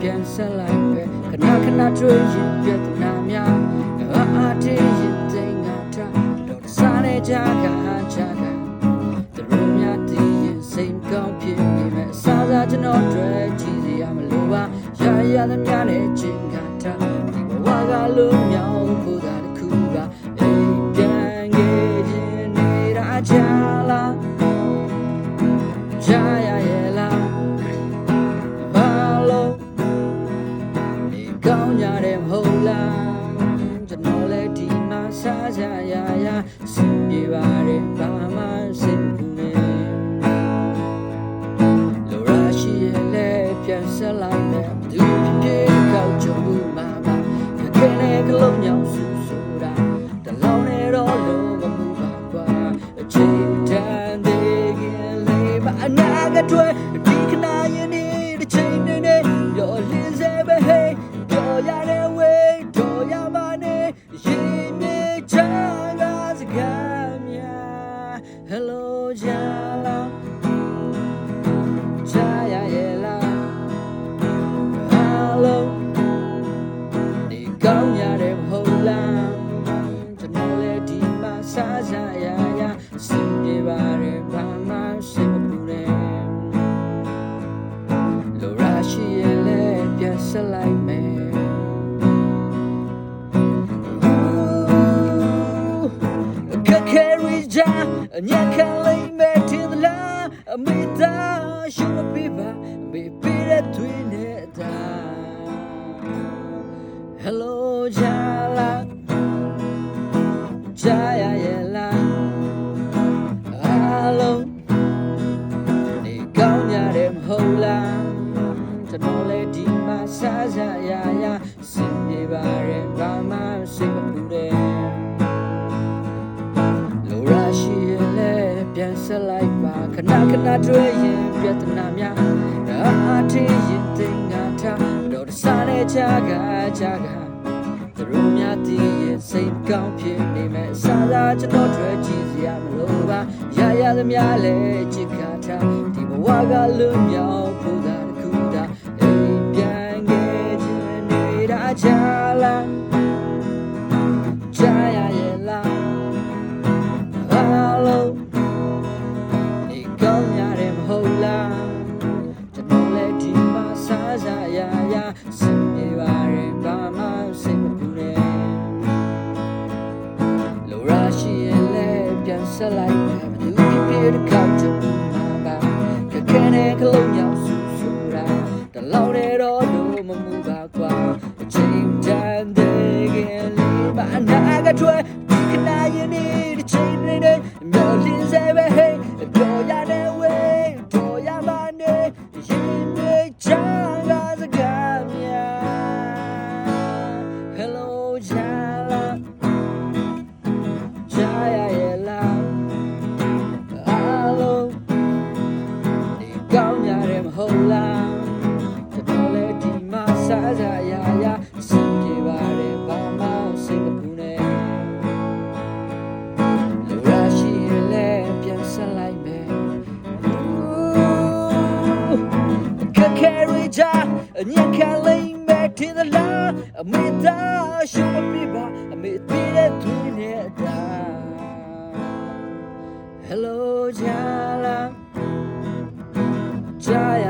ပြန်ဆက်လိုက်ပဲခဏခဏတွေ့ရင်ပြဿနာများအားတည်းရင်သိငါထားတော့စားနေကြကသူတို့များတည်ရင်စိတ်ကောင်းဖြစ်နေမယ်စားစားကျွန်တော်တွေ့ကြည့်စီရမလို့ပါရသမျှနဲ့ချင်းကထားဒီဘဝကလုံးမြောင်ဖို့သာတစ်ခုပါအိမ်ပြန်ခဲ့ခြင်းနေတာချာလားကြာရရဲ့လားဘာလို့ဒီကောင်းကြတယ်မဟုတ်လားကျွန်တော်လည်းဒီမှာစားကြရစင်ပြေပါတယ်ဘာမှစိတ်ဘူးနေလိုရရှိရဲ့လည်းပြန်ဆက်လိုက်မယ်သူဖြစ်ကောက်ကြုံမှာပါခဲနဲ့ကလုံးညောင်ဆူဆိုတာတလောင်းနဲ့တော့လုံးမမှုပါကွာအချိန်တန်သေးခင်လေးပါအနာကတွေ့ဒီခဏရင်နေတစ်ချိန်နေရောလင်းစေပဲဟေးပြောရတဲ့ဝေးတော့ရပါနဲ့ရင်မြေချမ်းသာစကားများ Hello ဂျာလာဂျာရရဲ့လား Hello ဒီကောင်းရတဲ့မဟုတ်လားကျွန်တော်လည်းဒီမှာစားကြရစင်ပြေပါတယ်ဘာမှစိတ်မပူနဲ့လိုရရှိရဲ့လည်းပြန်ဆက်လိုက်မယ်ညခံလိုက်မဲ့တင်လားအမေသားရှုံးပြပါမေပြတဲ့တွင်နေတာ Hello ဂျာလာဂျာရရဲ့လား Hello ဒီကောင်းကြတယ်မဟုတ်လားကျွန်တော်လည်းဒီမှာစားကြရစင်ပြေပါတယ်ဘာမှစိတ်မပူတဲ့ပြန်ဆက်လိုက်ပါခဏခဏတွေ့ရင်ပြဿနာများအားထင်းရင်သိငါထားတော့တစားတဲ့ချာကသူတို့များတည်ရင်စိတ်ကောင်းဖြစ်နေမယ်စားစားကျွန်တော်တွေ့ကြည့်စရာမလိုပါရသမျှလည်းချစ်ခါထားဒီဘဝကလွတ်မြောက်ဖို့သာတစ်ခုသာအိမ်ပြန်ခဲ့ခြင်းနေတာချာလားကြာရရဲ့လား Helloကောင်းရတယ်မဟုတ်လားကျွန်တော်လည်းဒီမှာစားကြရစင်ပြေပါတယ်ဘာမှစိတ်မပူနဲ့လိုရရှိရင်လည်းပြန်ဆက်လိုက်မယ်ဘသူဖြစ်ကောက်ကြမှာပါခဲနဲ့ကလုံးညောင်ဆူဆိုတာတလောက်တဲ့တော့လို့မမှုပါကွာအချိန်တန်သေးခင်လေးပါအနာကထွက်ဒီခဏရင်နေတစ်ချိန်နေမျောလင်းစေပဲဟေးပြောရတဲ့ဝေးတော့ရပါနဲ့ရင်တွေချမ်းသာစကားများ Hello ဂျာလာဂျာရရဲ့လား Hello ဒီကောင်းကြတယ်မဟုတ်လားကျွန်တော်လည်းဒီမှာစားကြရစင်ပြေပါတယ်ဘာမှစိတ်မပူနဲ့ဆက်လိုက်မယ်carry ကြညခံလိုက်မဲ့တင်လားအမေသားရှုံးပြပါအမေတည်တဲ့သူနေတာ Hello ဂျာလာဂျာရ